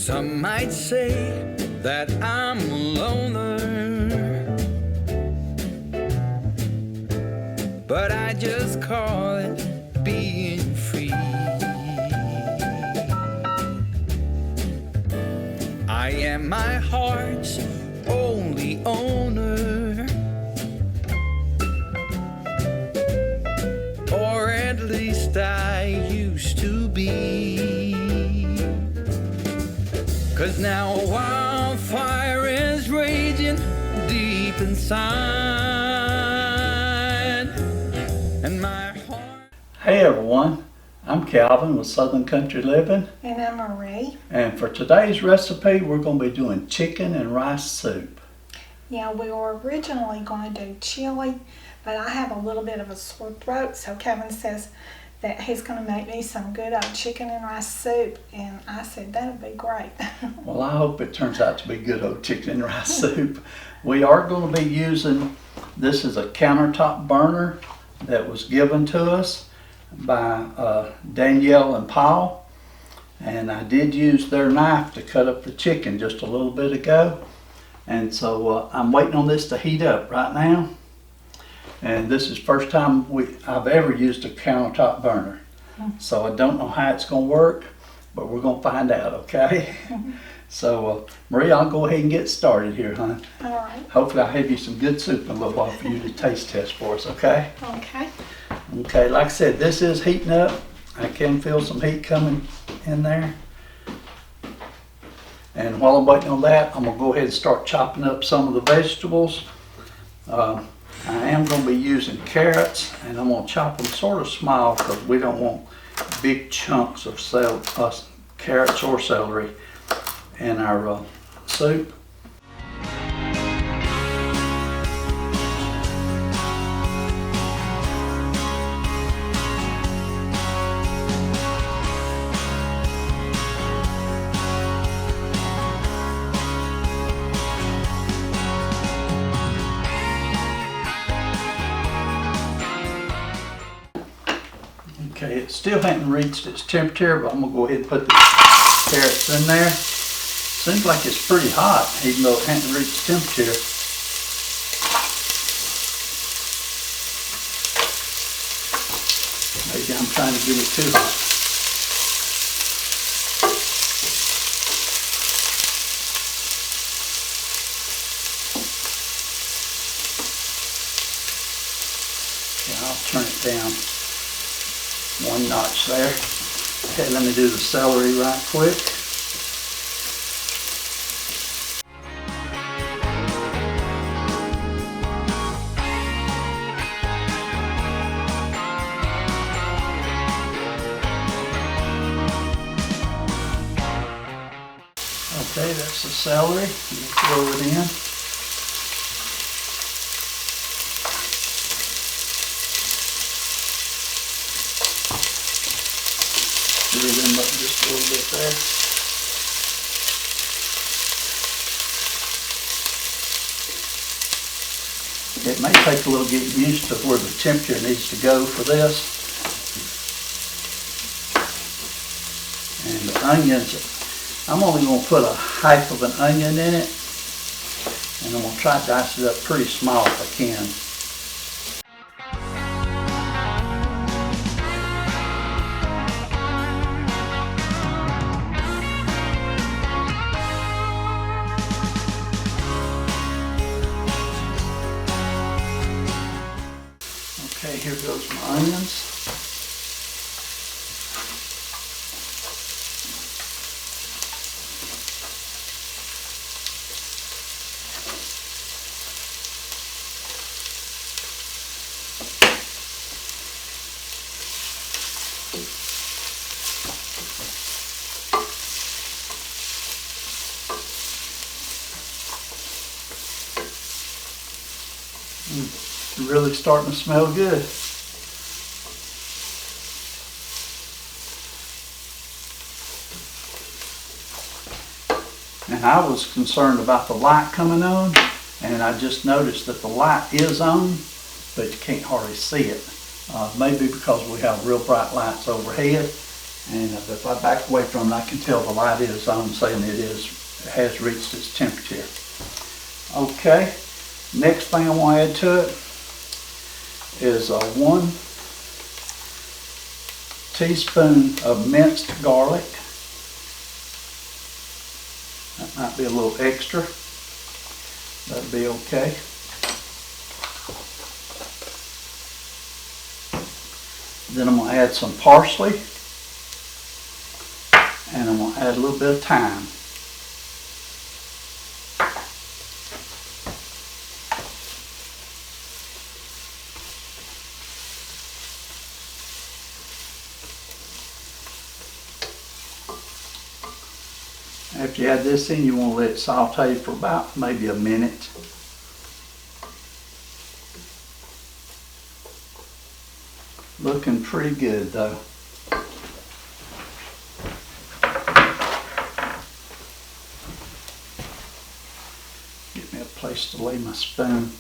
Some might say that I'm a loner, but I just call it being free. I am my heart's only owner, or at least I used to be. 'Cause now a wildfire is raging deep inside, and my heart... Hey everyone, I'm Calvin with Southern Country Living. And I'm Marie. And for today's recipe, we're going to be doing chicken and rice soup. Yeah, we were originally going to do chili, but I have a little bit of a sore throat, so Kevin says that he's going to make me some good old chicken and rice soup, and I said that would be great. Well, I hope it turns out to be good old chicken and rice soup. We are going to be using, this is a countertop burner that was given to us by Danielle and Paul, and I did use their knife to cut up the chicken just a little bit ago, and so I'm waiting on this to heat up right now. And this is the first time I've ever used a countertop burner. So I don't know how it's going to work, but we're going to find out, okay? So, Marie, I'll go ahead and get started here, hon. All right. Hopefully I'll have you some good soup in a little while for you to taste test for us, okay? Okay. Okay, like I said, this is heating up. I can feel some heat coming in there. And while I'm waiting on that, I'm going to go ahead and start chopping up some of the vegetables. I am going to be using carrots, and I'm going to chop them sort of small because we don't want big chunks of carrots or celery in our soup. Okay, it still hasn't reached its temperature, but I'm going to go ahead and put the carrots in there. Seems like it's pretty hot, even though it hasn't reached temperature. Maybe I'm trying to get it too hot. Okay, I'll turn it down one notch there. Okay, let me do the celery right quick. Okay, that's the celery. Let me throw it in. Stir them up just a little bit there. It may take a little getting used to where the temperature needs to go for this. And the onions, I'm only going to put a half of an onion in it, and I'm going to try to dice it up pretty small if I can. Okay, here goes my onions. It's really starting to smell good. And I was concerned about the light coming on, and I just noticed that the light is on, but you can't hardly see it. Maybe because we have real bright lights overhead, And if I back away from it, I can tell the light is on, saying it has reached its temperature. Okay, next thing I want to add to it is 1 teaspoon of minced garlic. That might be a little extra. That'd be okay. Then I'm going to add some parsley. And I'm going to add a little bit of thyme. After you add this in, you want to let it saute for about maybe a minute. Looking pretty good though. Get me a place to lay my spoon.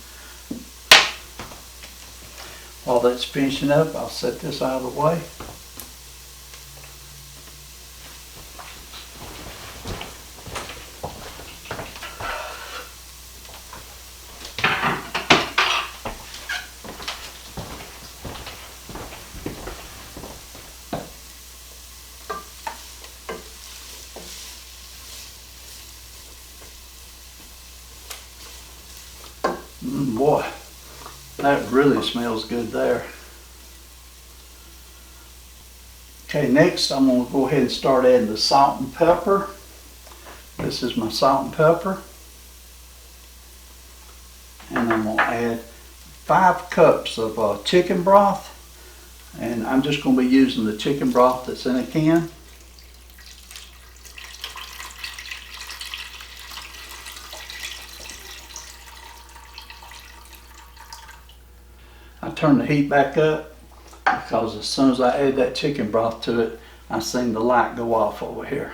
While that's finishing up, I'll set this out of the way. Boy, that really smells good there. Okay, next I'm going to go ahead and start adding the salt and pepper. This is my salt and pepper. And I'm going to add 5 cups of chicken broth. And I'm just going to be using the chicken broth that's in a can. I turn the heat back up because as soon as I add that chicken broth to it, I seen the light go off over here.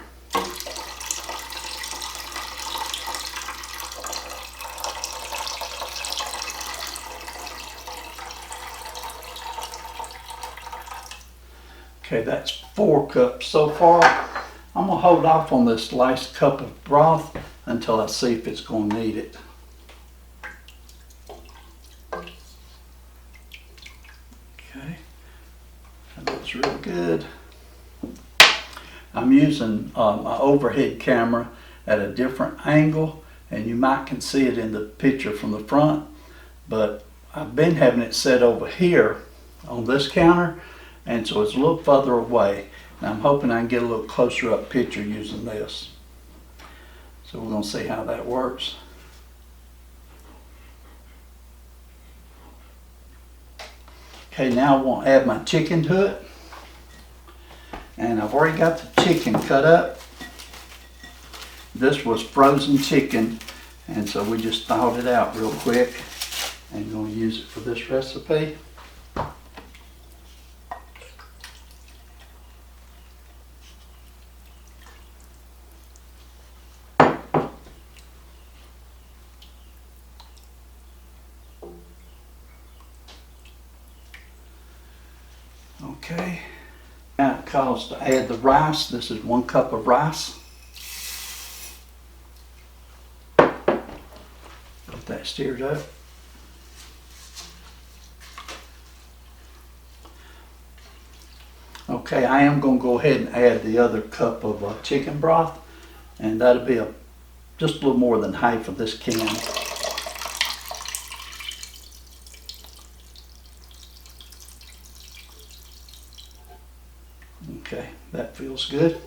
Okay, that's 4 cups so far. I'm going to hold off on this last cup of broth until I see if it's going to need it. Okay, that looks real good. I'm using my overhead camera at a different angle, and you might can see it in the picture from the front, but I've been having it set over here on this counter, and so it's a little further away, and I'm hoping I can get a little closer up picture using this. So we're going to see how that works. Okay, now I want to add my chicken to it. And I've already got the chicken cut up. This was frozen chicken, and so we just thawed it out real quick and going to use it for this recipe. Okay, now it calls to add the rice. This is 1 cup of rice. Get that stirred up. Okay, I am going to go ahead and add the other cup of chicken broth, and that'll be just a little more than half of this can. Okay, that feels good.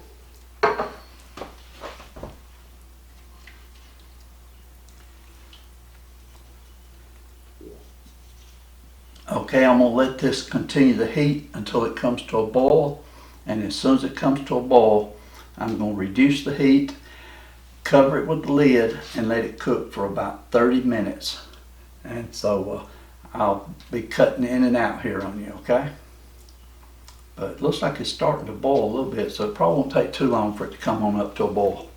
Okay, I'm going to let this continue to heat until it comes to a boil, and as soon as it comes to a boil, I'm going to reduce the heat, cover it with the lid, and let it cook for about 30 minutes. And so I'll be cutting in and out here on you, okay? But it looks like it's starting to boil a little bit, so it probably won't take too long for it to come on up to a boil.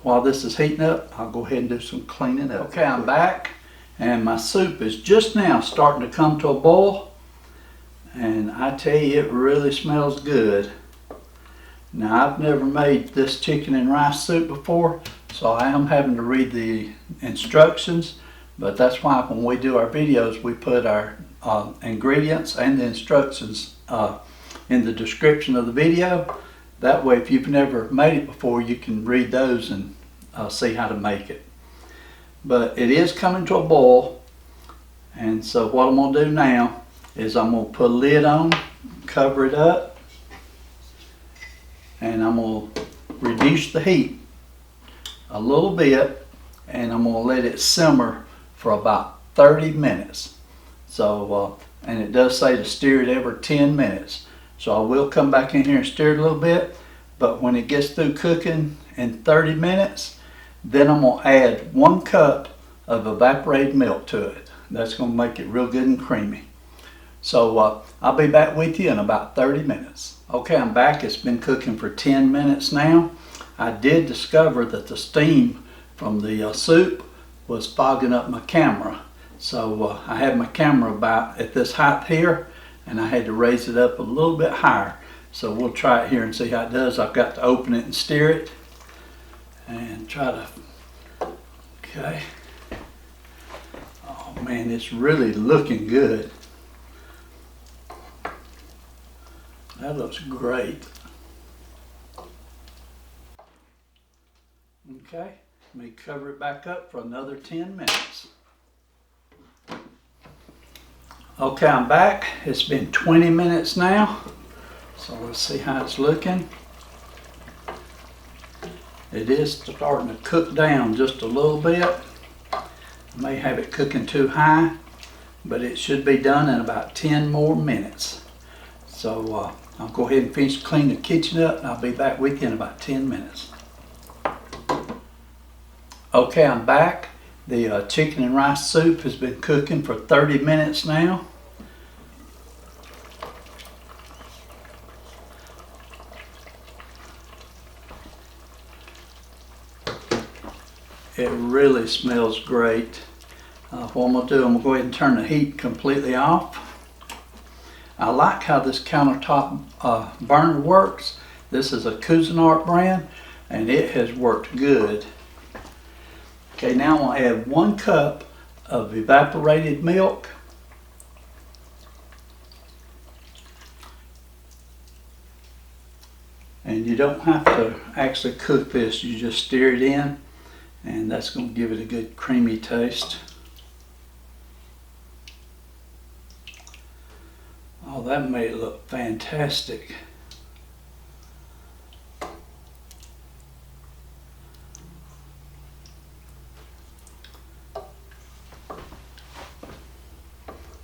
While this is heating up, I'll go ahead and do some cleaning up. Okay, I'm back, and my soup is just now starting to come to a boil. And I tell you, it really smells good. Now, I've never made this chicken and rice soup before, so I am having to read the instructions, but that's why when we do our videos, we put our ingredients and the instructions in the description of the video. That way, if you've never made it before, you can read those and see how to make it. But it is coming to a boil, and so what I'm going to do now is I'm going to put a lid on, cover it up, and I'm going to reduce the heat a little bit, and I'm going to let it simmer for about 30 minutes. So, and it does say to stir it every 10 minutes. So I will come back in here and stir it a little bit, but when it gets through cooking in 30 minutes, then I'm going to add 1 cup of evaporated milk to it. That's going to make it real good and creamy. So I'll be back with you in about 30 minutes. Okay, I'm back. It's been cooking for 10 minutes now. I did discover that the steam from the soup was fogging up my camera. So I had my camera about at this height here, and I had to raise it up a little bit higher. So we'll try it here and see how it does. I've got to open it and stir it and try to, okay. Oh man, it's really looking good. That looks great. Okay, let me cover it back up for another 10 minutes. Okay, I'm back. It's been 20 minutes now. So let's see how it's looking. It is starting to cook down just a little bit. May have it cooking too high, but it should be done in about 10 more minutes. So I'll go ahead and finish clean the kitchen up, and I'll be back with you in about 10 minutes. Okay, I'm back. The chicken and rice soup has been cooking for 30 minutes now. It really smells great. What I'm going to do, I'm going to go ahead and turn the heat completely off. I like how this countertop burner works. This is a Cuisinart brand, and it has worked good. Okay, now I'm going to add 1 cup of evaporated milk. And you don't have to actually cook this, you just stir it in, and that's going to give it a good creamy taste. Oh, that made it look fantastic.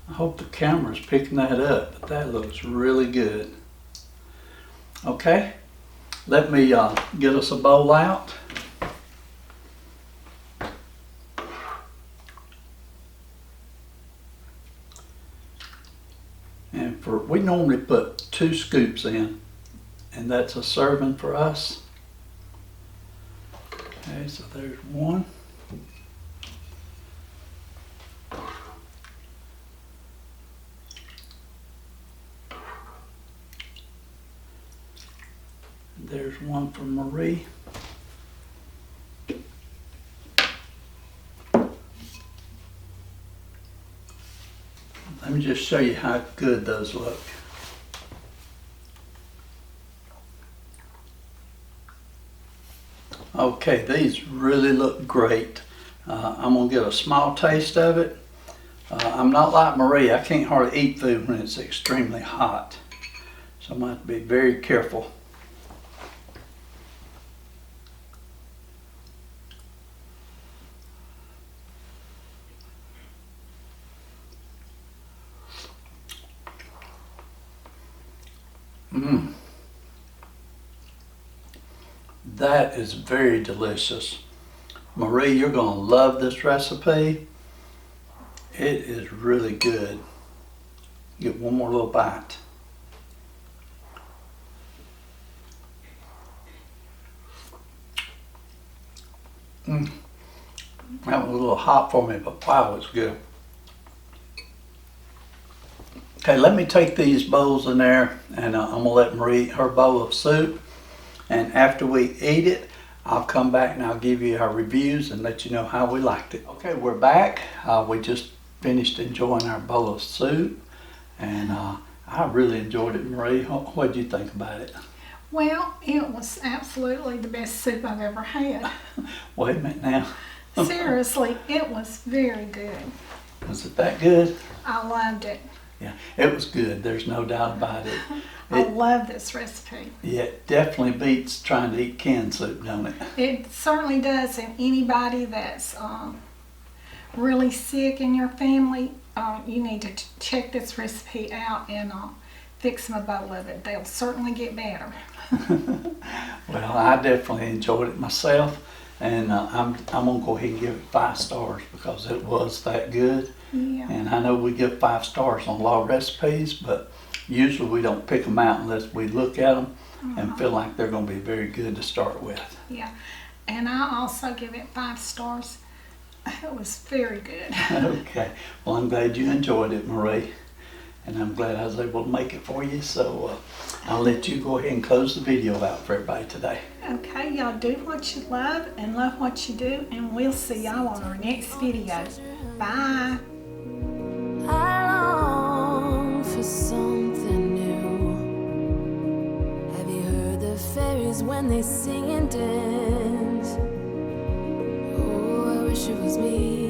I hope the camera's picking that up, but that looks really good. Okay, let me get us a bowl out. And we normally put 2 scoops in, and that's a serving for us. Okay, so there's 1. There's 1 for Marie. Let me just show you how good those look. Okay, these really look great. I'm going to get a small taste of it. I'm not like Marie. I can't hardly eat food when it's extremely hot. So I'm going to have to be very careful. That is very delicious. Marie, you're going to love this recipe. It is really good. Get one more little bite. That was a little hot for me, but wow, it's good. Okay, Okay, let me take these bowls in there, and I'm gonna let Marie eat her bowl of soup. And after we eat it, I'll come back and I'll give you our reviews and let you know how we liked it. Okay, we're back. We just finished enjoying our bowl of soup, and I really enjoyed it. Marie, what did you think about it? Well, it was absolutely the best soup I've ever had. Wait a minute now. Seriously, it was very good. Was it that good? I loved it. Yeah, it was good. There's no doubt about it. I love this recipe. Yeah, it definitely beats trying to eat canned soup, don't it? It certainly does, and anybody that's really sick in your family, you need to check this recipe out and fix them a bowl of it. They'll certainly get better. Well, I definitely enjoyed it myself, and I'm gonna go ahead and give it 5 stars because it was that good. Yeah. And I know we give 5 stars on a lot of recipes, but usually we don't pick them out unless we look at them and feel like they're going to be very good to start with. Yeah, and I also give it 5 stars. It was very good. Okay, well, I'm glad you enjoyed it, Marie, and I'm glad I was able to make it for you. So I'll let you go ahead and close the video out for everybody today. Okay, y'all do what you love and love what you do, and we'll see y'all on our next video. Bye. I long for something new. Have you heard the fairies when they sing and dance? Oh, I wish it was me.